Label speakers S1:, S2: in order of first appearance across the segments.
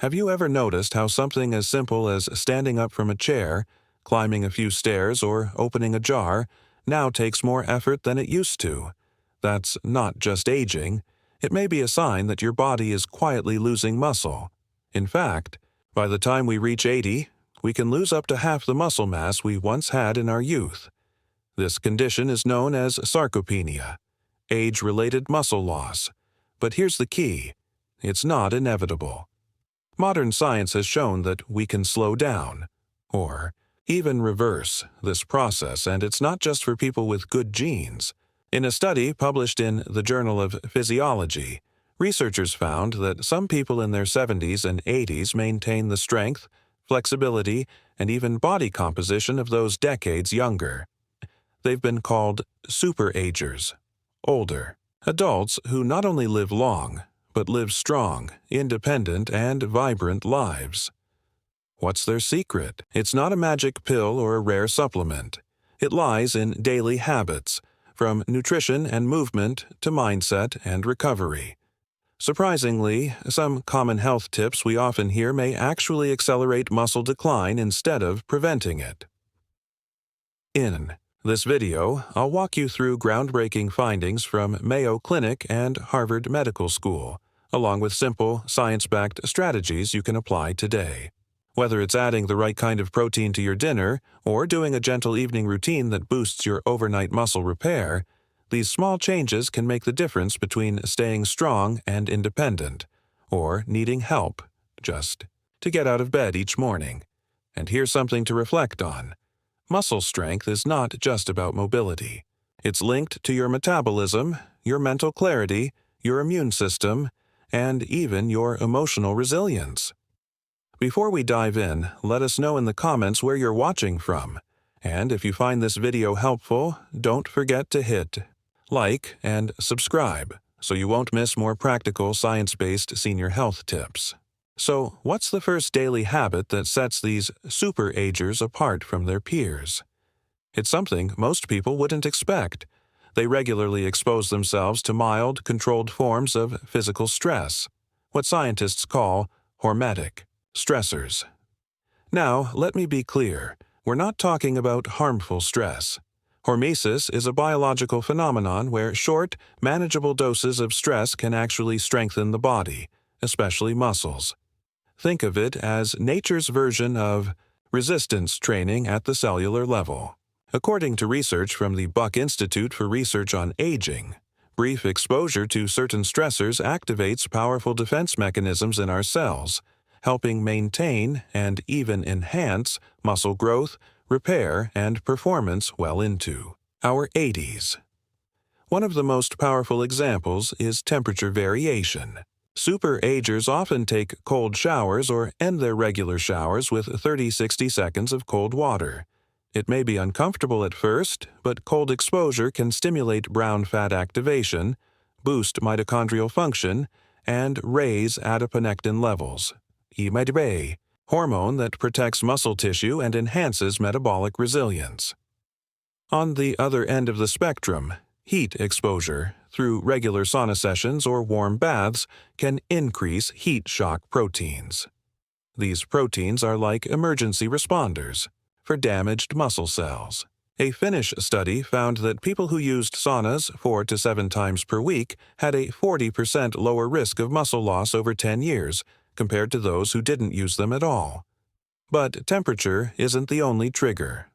S1: Have you ever noticed how something as simple as standing up from a chair, climbing a few stairs, or opening a jar now takes more effort than it used to? That's not just aging. It may be a sign that your body is quietly losing muscle. In fact, by the time we reach 80, we can lose up to half the muscle mass we once had in our youth. This condition is known as sarcopenia, age-related muscle loss. But here's the key: it's not inevitable. Modern science has shown that we can slow down, or even reverse, this process, and it's not just for people with good genes. In a study published in the Journal of Physiology, researchers found that some people in their 70s and 80s maintain the strength, flexibility, and even body composition of those decades younger. They've been called superagers, older adults who not only live long, but live strong, independent, and vibrant lives. What's their secret? It's not a magic pill or a rare supplement. It lies in daily habits, from nutrition and movement to mindset and recovery. Surprisingly, some common health tips we often hear may actually accelerate muscle decline instead of preventing it. In this video, I'll walk you through groundbreaking findings from Mayo Clinic and Harvard Medical School, along with simple, science-backed strategies you can apply today. Whether it's adding the right kind of protein to your dinner or doing a gentle evening routine that boosts your overnight muscle repair, these small changes can make the difference between staying strong and independent, or needing help just to get out of bed each morning. And here's something to reflect on. Muscle strength is not just about mobility. It's linked to your metabolism, your mental clarity, your immune system, and even your emotional resilience. Before we dive in, let us know in the comments where you're watching from. And if you find this video helpful, don't forget to hit like and subscribe so you won't miss more practical science-based senior health tips. So, what's the first daily habit that sets these superagers apart from their peers? It's something most people wouldn't expect. They regularly expose themselves to mild, controlled forms of physical stress, what scientists call hormetic stressors. Now, let me be clear. We're not talking about harmful stress. Hormesis is a biological phenomenon where short, manageable doses of stress can actually strengthen the body, especially muscles. Think of it as nature's version of resistance training at the cellular level. According to research from the Buck Institute for Research on Aging, brief exposure to certain stressors activates powerful defense mechanisms in our cells, helping maintain and even enhance muscle growth, repair, and performance well into our 80s. One of the most powerful examples is temperature variation. Superagers often take cold showers or end their regular showers with 30-60 seconds of cold water. It may be uncomfortable at first, but cold exposure can stimulate brown fat activation, boost mitochondrial function, and raise adiponectin levels, IMAD, hormone that protects muscle tissue and enhances metabolic resilience. On the other end of the spectrum, heat exposure through regular sauna sessions or warm baths can increase heat shock proteins. These proteins are like emergency responders for damaged muscle cells. A Finnish study found that people who used saunas 4 to 7 times per week had a 40% lower risk of muscle loss over 10 years compared to those who didn't use them at all. But temperature isn't the only trigger.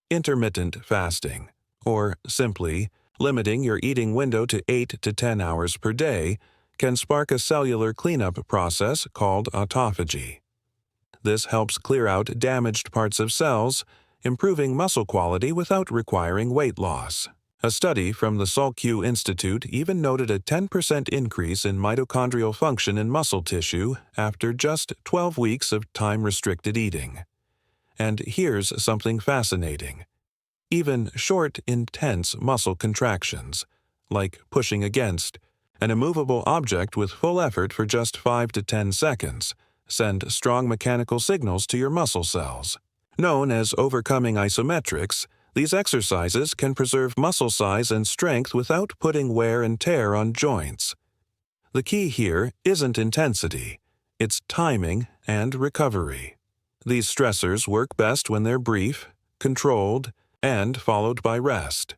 S1: Intermittent fasting, or simply limiting your eating window to 8 to 10 hours per day, can spark a cellular cleanup process called autophagy. This helps clear out damaged parts of cells, improving muscle quality without requiring weight loss. A study from the Salk Institute even noted a 10% increase in mitochondrial function in muscle tissue after just 12 weeks of time-restricted eating. And here's something fascinating. Even short, intense muscle contractions, like pushing against an immovable object with full effort for just 5 to 10 seconds, send strong mechanical signals to your muscle cells. Known as overcoming isometrics, these exercises can preserve muscle size and strength without putting wear and tear on joints. The key here isn't intensity, It's timing and recovery. These stressors work best when they're brief, controlled, and followed by rest.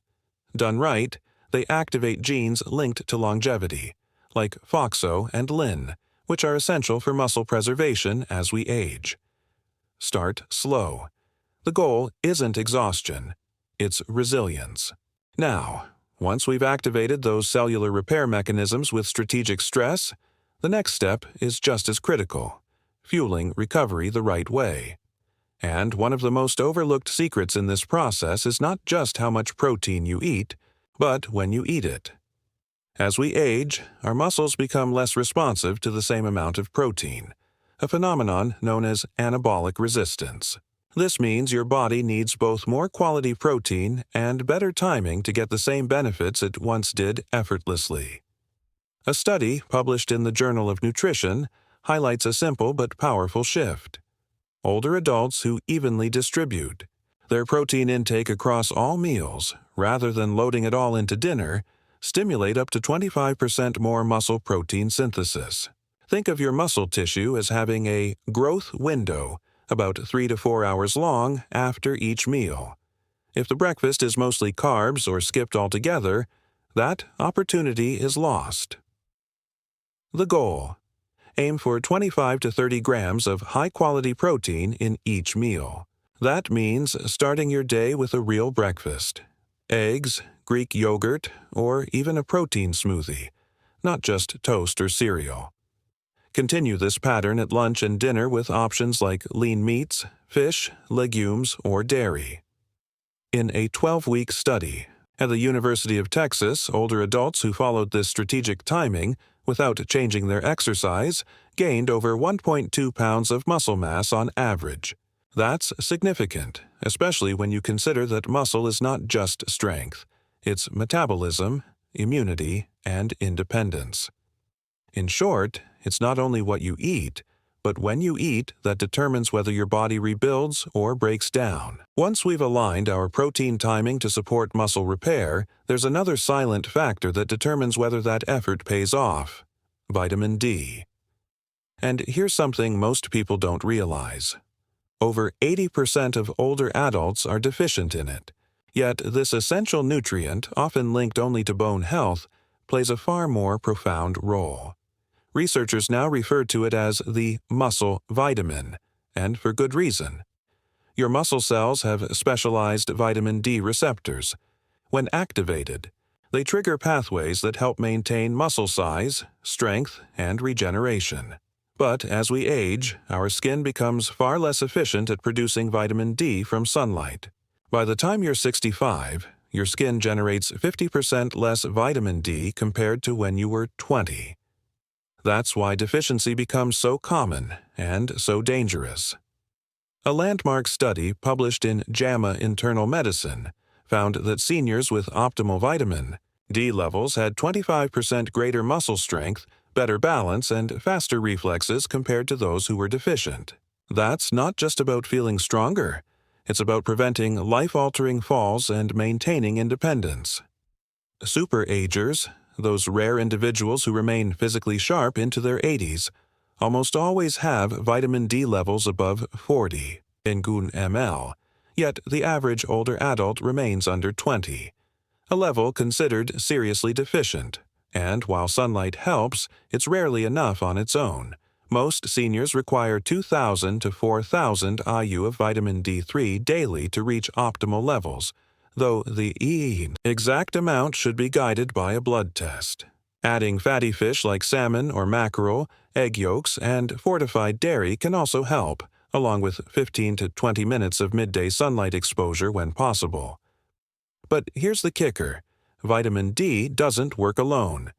S1: Done right, they activate genes linked to longevity, like FOXO and LIN, which are essential for muscle preservation as we age. Start slow. The goal isn't exhaustion, it's resilience. Now, once we've activated those cellular repair mechanisms with strategic stress, the next step is just as critical: fueling recovery the right way. And one of the most overlooked secrets in this process is not just how much protein you eat, but when you eat it. As we age, our muscles become less responsive to the same amount of protein, a phenomenon known as anabolic resistance. This means your body needs both more quality protein and better timing to get the same benefits it once did effortlessly. A study published in the Journal of Nutrition highlights a simple but powerful shift. Older adults who evenly distribute their protein intake across all meals, rather than loading it all into dinner, stimulate up to 25% more muscle protein synthesis. Think of your muscle tissue as having a growth window, about 3 to 4 hours long after each meal. If the breakfast is mostly carbs or skipped altogether, that opportunity is lost. The goal: aim for 25 to 30 grams of high-quality protein in each meal. That means starting your day with a real breakfast: eggs, Greek yogurt, or even a protein smoothie, not just toast or cereal. Continue this pattern at lunch and dinner with options like lean meats, fish, legumes, or dairy. In a 12-week study at the University of Texas, older adults who followed this strategic timing without changing their exercise gained over 1.2 pounds of muscle mass on average. That's significant, especially when you consider that muscle is not just strength. It's metabolism, immunity, and independence. In short, it's not only what you eat, but when you eat that determines whether your body rebuilds or breaks down. Once we've aligned our protein timing to support muscle repair, there's another silent factor that determines whether that effort pays off: vitamin D. And here's something most people don't realize. Over 80% of older adults are deficient in it. Yet this essential nutrient, often linked only to bone health, plays a far more profound role. Researchers now refer to it as the muscle vitamin, and for good reason. Your muscle cells have specialized vitamin D receptors. When activated, they trigger pathways that help maintain muscle size, strength, and regeneration. But as we age, our skin becomes far less efficient at producing vitamin D from sunlight. By the time you're 65, your skin generates 50% less vitamin D compared to when you were 20. That's why deficiency becomes so common and so dangerous. A landmark study published in JAMA Internal Medicine found that seniors with optimal vitamin D levels had 25% greater muscle strength, better balance, and faster reflexes compared to those who were deficient. That's not just about feeling stronger. It's about preventing life-altering falls and maintaining independence. Super-agers, those rare individuals who remain physically sharp into their 80s, almost always have vitamin D levels above 40 mg/ml, yet the average older adult remains under 20, a level considered seriously deficient. And while sunlight helps, it's rarely enough on its own. Most seniors require 2,000 to 4,000 IU of vitamin D3 daily to reach optimal levels, though the exact amount should be guided by a blood test. Adding fatty fish like salmon or mackerel, egg yolks, and fortified dairy can also help, along with 15 to 20 minutes of midday sunlight exposure when possible. But here's the kicker: vitamin D doesn't work alone.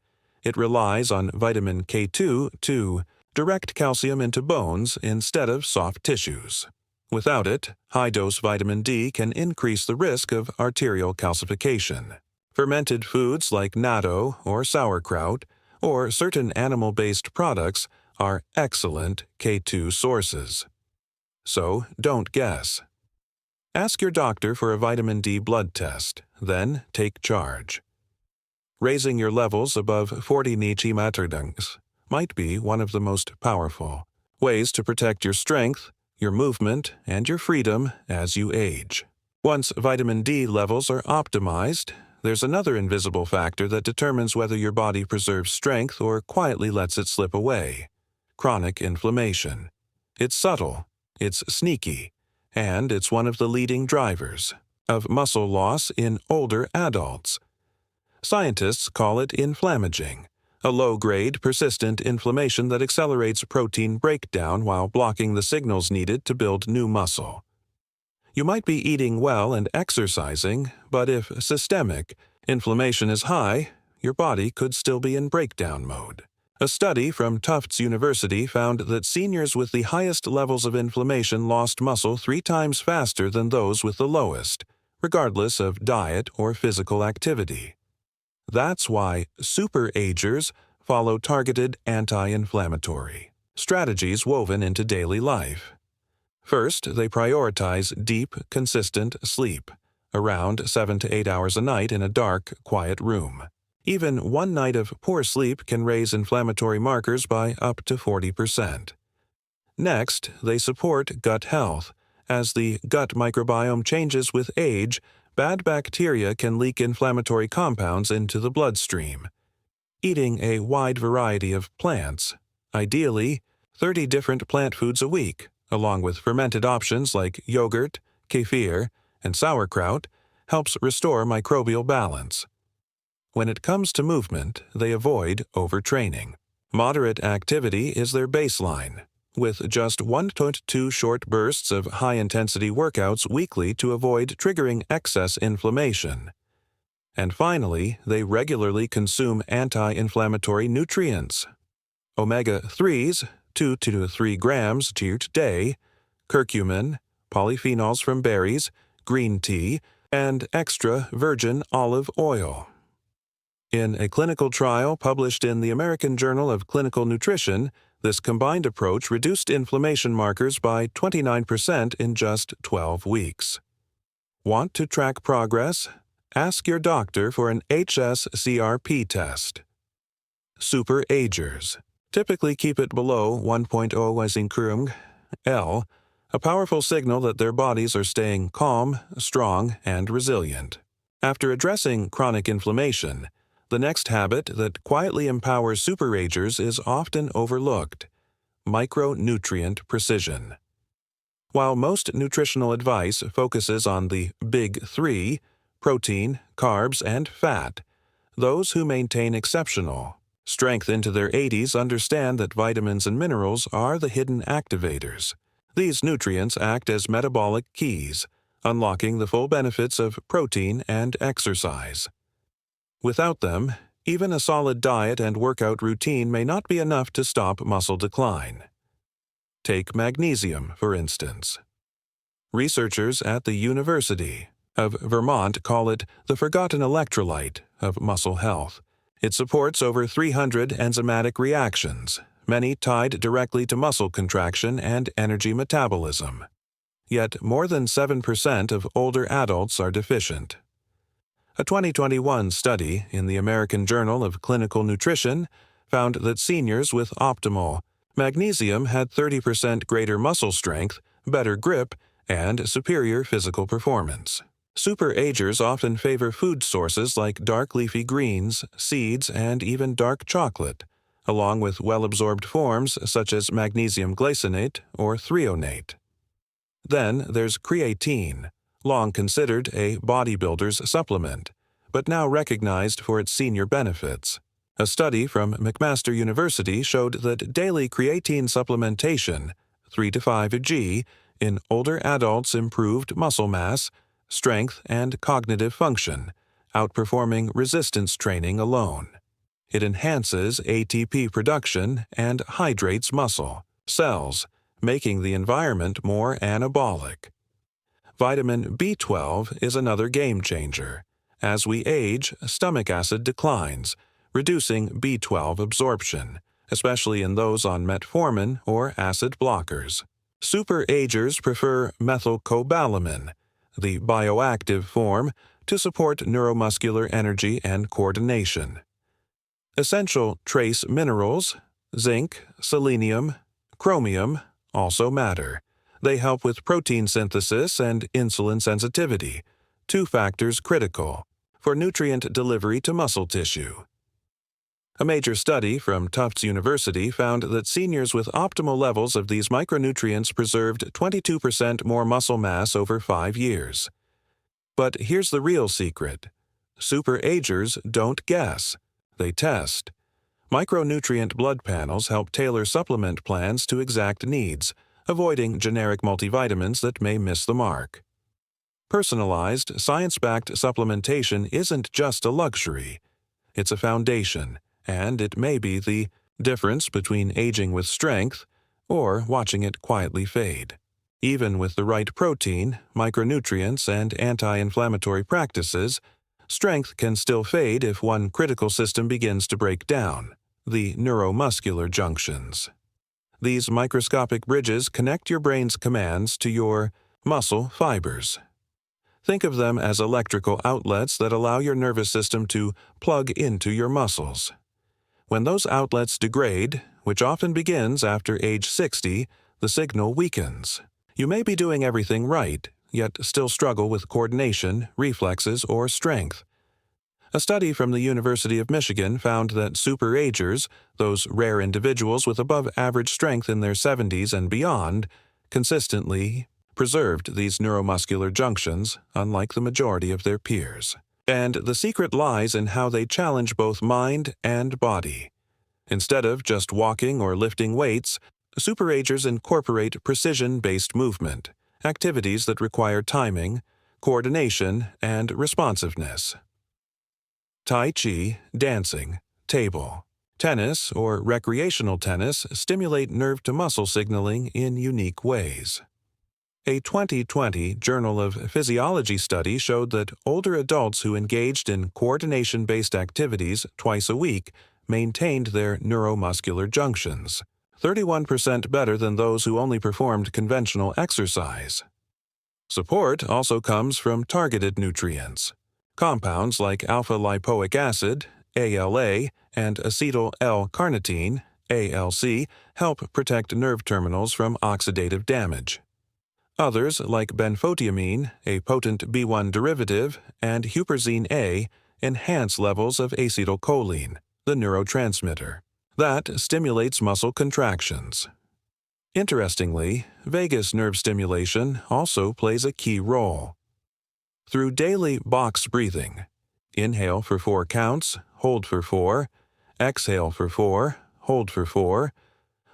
S1: It relies on vitamin K2 to direct calcium into bones instead of soft tissues. Without it, high-dose vitamin D can increase the risk of arterial calcification. Fermented foods like natto or sauerkraut, or certain animal-based products, are excellent K2 sources. So don't guess. Ask your doctor for a vitamin D blood test, then take charge. Raising your levels above 40 nanometers might be one of the most powerful, Ways to protect your strength, your movement, and your freedom as you age. Once vitamin D levels are optimized, there's another invisible factor that determines whether your body preserves strength or quietly lets it slip away: chronic inflammation. It's subtle, it's sneaky, and it's one of the leading drivers of muscle loss in older adults. Scientists call it inflammaging, a low-grade, persistent inflammation that accelerates protein breakdown while blocking the signals needed to build new muscle. You might be eating well and exercising, but if systemic inflammation is high, your body could still be in breakdown mode. A study from Tufts University found that seniors with the highest levels of inflammation lost muscle 3 times faster than those with the lowest, regardless of diet or physical activity. That's why super-agers follow targeted anti-inflammatory strategies woven into daily life. First, they prioritize deep, consistent sleep, around 7 to 8 hours a night in a dark, quiet room. Even one night of poor sleep can raise inflammatory markers by up to 40%. Next, they support gut health. As the gut microbiome changes with age, bad bacteria can leak inflammatory compounds into the bloodstream. Eating a wide variety of plants, ideally 30 different plant foods a week, along with fermented options like yogurt, kefir, and sauerkraut, helps restore microbial balance. When it comes to movement, they avoid overtraining. Moderate activity is their baseline, with just 1 to 2 short bursts of high-intensity workouts weekly to avoid triggering excess inflammation. And finally, they regularly consume anti-inflammatory nutrients. Omega-3s, 2 to 3 grams each day, curcumin, polyphenols from berries, green tea, and extra virgin olive oil. In a clinical trial published in the American Journal of Clinical Nutrition, this combined approach reduced inflammation markers by 29% in just 12 weeks. Want to track progress? Ask your doctor for an HS-CRP test. Super-agers typically keep it below 1.0 Isingkrung L, a powerful signal that their bodies are staying calm, strong, and resilient. After addressing chronic inflammation, the next habit that quietly empowers super-agers is often overlooked: micronutrient precision. While most nutritional advice focuses on the big 3, protein, carbs, and fat, those who maintain exceptional strength into their 80s understand that vitamins and minerals are the hidden activators. These nutrients act as metabolic keys, unlocking the full benefits of protein and exercise. Without them, even a solid diet and workout routine may not be enough to stop muscle decline. Take magnesium, for instance. Researchers at the University of Vermont call it the forgotten electrolyte of muscle health. It supports over 300 enzymatic reactions, many tied directly to muscle contraction and energy metabolism. Yet more than 7% of older adults are deficient. A 2021 study in the American Journal of Clinical Nutrition found that seniors with optimal magnesium had 30% greater muscle strength, better grip, and superior physical performance. Super-agers often favor food sources like dark leafy greens, seeds, and even dark chocolate, along with well-absorbed forms such as magnesium glycinate or threonate. Then there's creatine, long considered a bodybuilder's supplement, but now recognized for its senior benefits. A study from McMaster University showed that daily creatine supplementation, 3 to 5 g, in older adults improved muscle mass, strength, and cognitive function, outperforming resistance training alone. It enhances ATP production and hydrates muscle cells, making the environment more anabolic. Vitamin B12 is another game changer. As we age, stomach acid declines, reducing B12 absorption, especially in those on metformin or acid blockers. Super-agers prefer methylcobalamin, the bioactive form, to support neuromuscular energy and coordination. Essential trace minerals, zinc, selenium, chromium, also matter. They help with protein synthesis and insulin sensitivity, two factors critical for nutrient delivery to muscle tissue. A major study from Tufts University found that seniors with optimal levels of these micronutrients preserved 22% more muscle mass over 5 years. But here's the real secret. Super-agers don't guess. They test. Micronutrient blood panels help tailor supplement plans to exact needs, avoiding generic multivitamins that may miss the mark. Personalized, science-backed supplementation isn't just a luxury. It's a foundation, and it may be the difference between aging with strength or watching it quietly fade. Even with the right protein, micronutrients, and anti-inflammatory practices, strength can still fade if one critical system begins to break down, the neuromuscular junctions. These microscopic bridges connect your brain's commands to your muscle fibers. Think of them as electrical outlets that allow your nervous system to plug into your muscles. When those outlets degrade, which often begins after age 60, the signal weakens. You may be doing everything right, yet still struggle with coordination, reflexes, or strength. A study from the University of Michigan found that super-agers, those rare individuals with above-average strength in their 70s and beyond, consistently preserved these neuromuscular junctions, unlike the majority of their peers. And the secret lies in how they challenge both mind and body. Instead of just walking or lifting weights, super-agers incorporate precision-based movement, activities that require timing, coordination, and responsiveness. Tai Chi, dancing, table, tennis, or recreational tennis stimulate nerve-to-muscle signaling in unique ways. A 2020 Journal of Physiology study showed that older adults who engaged in coordination-based activities twice a week maintained their neuromuscular junctions, 31% better than those who only performed conventional exercise. Support also comes from targeted nutrients. Compounds like alpha-lipoic acid, ALA, and acetyl L-carnitine, ALC, help protect nerve terminals from oxidative damage. Others, like benfotiamine, a potent B1 derivative, and huperzine A, enhance levels of acetylcholine, the neurotransmitter. That stimulates muscle contractions. Interestingly, vagus nerve stimulation also plays a key role. Through daily box breathing, inhale for 4 counts, hold for 4, exhale for 4, hold for 4,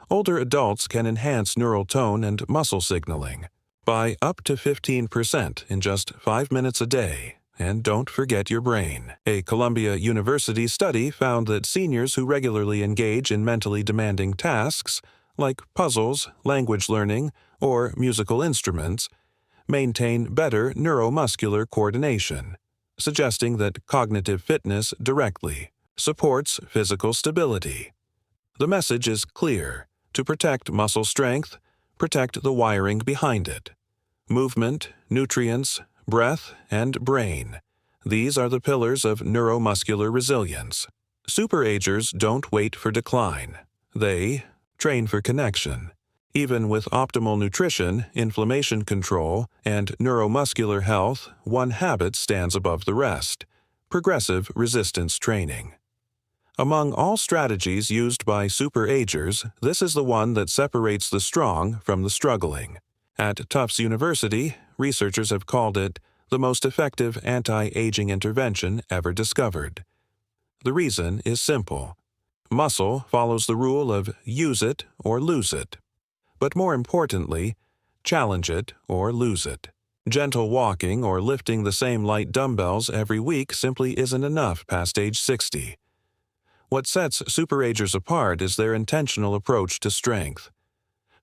S1: older adults can enhance neural tone and muscle signaling by up to 15% in just 5 minutes a day. And don't forget your brain. A Columbia University study found that seniors who regularly engage in mentally demanding tasks, like puzzles, language learning, or musical instruments, maintain better neuromuscular coordination, suggesting that cognitive fitness directly supports physical stability. The message is clear: to protect muscle strength, protect the wiring behind it. Movement, nutrients, breath, and brain. These are the pillars of neuromuscular resilience. Super-agers don't wait for decline. They train for connection. Even with optimal nutrition, inflammation control, and neuromuscular health, one habit stands above the rest: progressive resistance training. Among all strategies used by super-agers, this is the one that separates the strong from the struggling. At Tufts University, researchers have called it the most effective anti-aging intervention ever discovered. The reason is simple. Muscle follows the rule of use it or lose it. But more importantly, challenge it or lose it. Gentle walking or lifting the same light dumbbells every week simply isn't enough past age 60. What sets super-agers apart is their intentional approach to strength.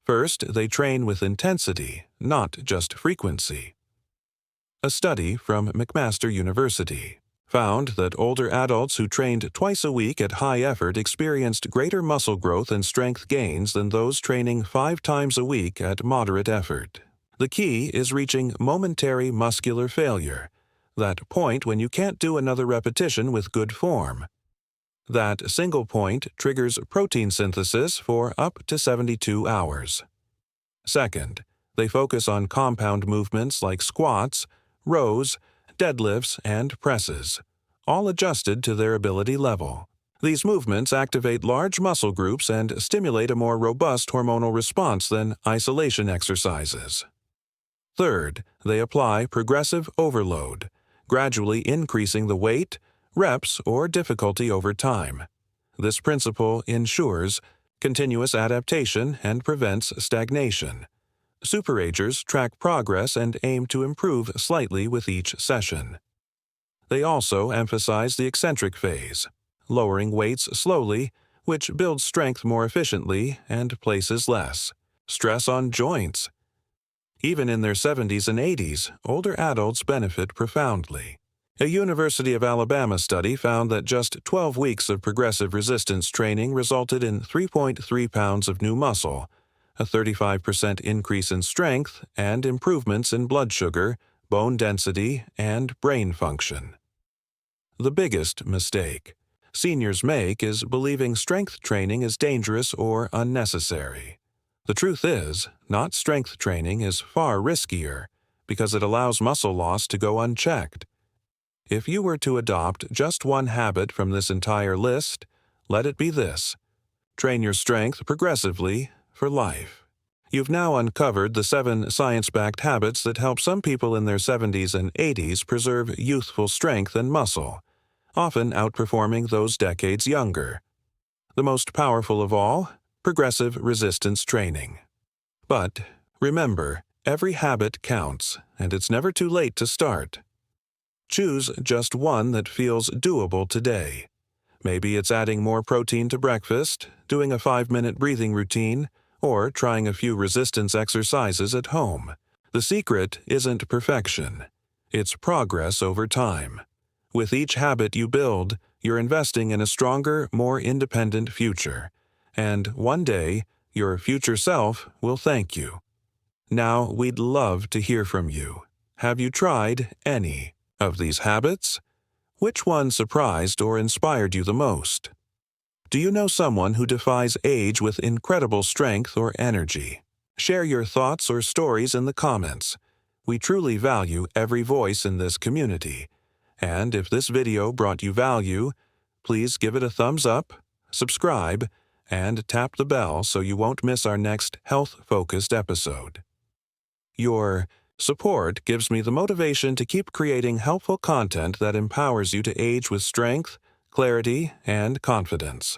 S1: First, they train with intensity, not just frequency. A study from McMaster University found that older adults who trained twice a week at high effort experienced greater muscle growth and strength gains than those training 5 times a week at moderate effort. The key is reaching momentary muscular failure, that point when you can't do another repetition with good form. That single point triggers protein synthesis for up to 72 hours. Second, they focus on compound movements like squats, rows, deadlifts, and presses, all adjusted to their ability level. These movements activate large muscle groups and stimulate a more robust hormonal response than isolation exercises. Third, they apply progressive overload, gradually increasing the weight, reps, or difficulty over time. This principle ensures continuous adaptation and prevents stagnation. Superagers track progress and aim to improve slightly with each session. They also emphasize the eccentric phase, lowering weights slowly, which builds strength more efficiently and places less stress on joints. Even in their 70s and 80s, older adults benefit profoundly. A University of Alabama study found that just 12 weeks of progressive resistance training resulted in 3.3 pounds of new muscle, a 35% increase in strength, and improvements in blood sugar, bone density, and brain function. The biggest mistake seniors make is believing strength training is dangerous or unnecessary. The truth is, not strength training is far riskier because it allows muscle loss to go unchecked. If you were to adopt just one habit from this entire list, let it be this: train your strength progressively for life. You've now uncovered the 7 science-backed habits that help some people in their 70s and 80s preserve youthful strength and muscle, often outperforming those decades younger. The most powerful of all, progressive resistance training. But remember, every habit counts, and it's never too late to start. Choose just one that feels doable today. Maybe it's adding more protein to breakfast, doing a 5-minute breathing routine, or trying a few resistance exercises at home. The secret isn't perfection. It's progress over time. With each habit you build, you're investing in a stronger, more independent future. And one day, your future self will thank you. Now, we'd love to hear from you. Have you tried any of these habits? Which one surprised or inspired you the most? Do you know someone who defies age with incredible strength or energy? Share your thoughts or stories in the comments. We truly value every voice in this community. And if this video brought you value, please give it a thumbs up, subscribe, and tap the bell so you won't miss our next health-focused episode. Your support gives me the motivation to keep creating helpful content that empowers you to age with strength, clarity, and confidence.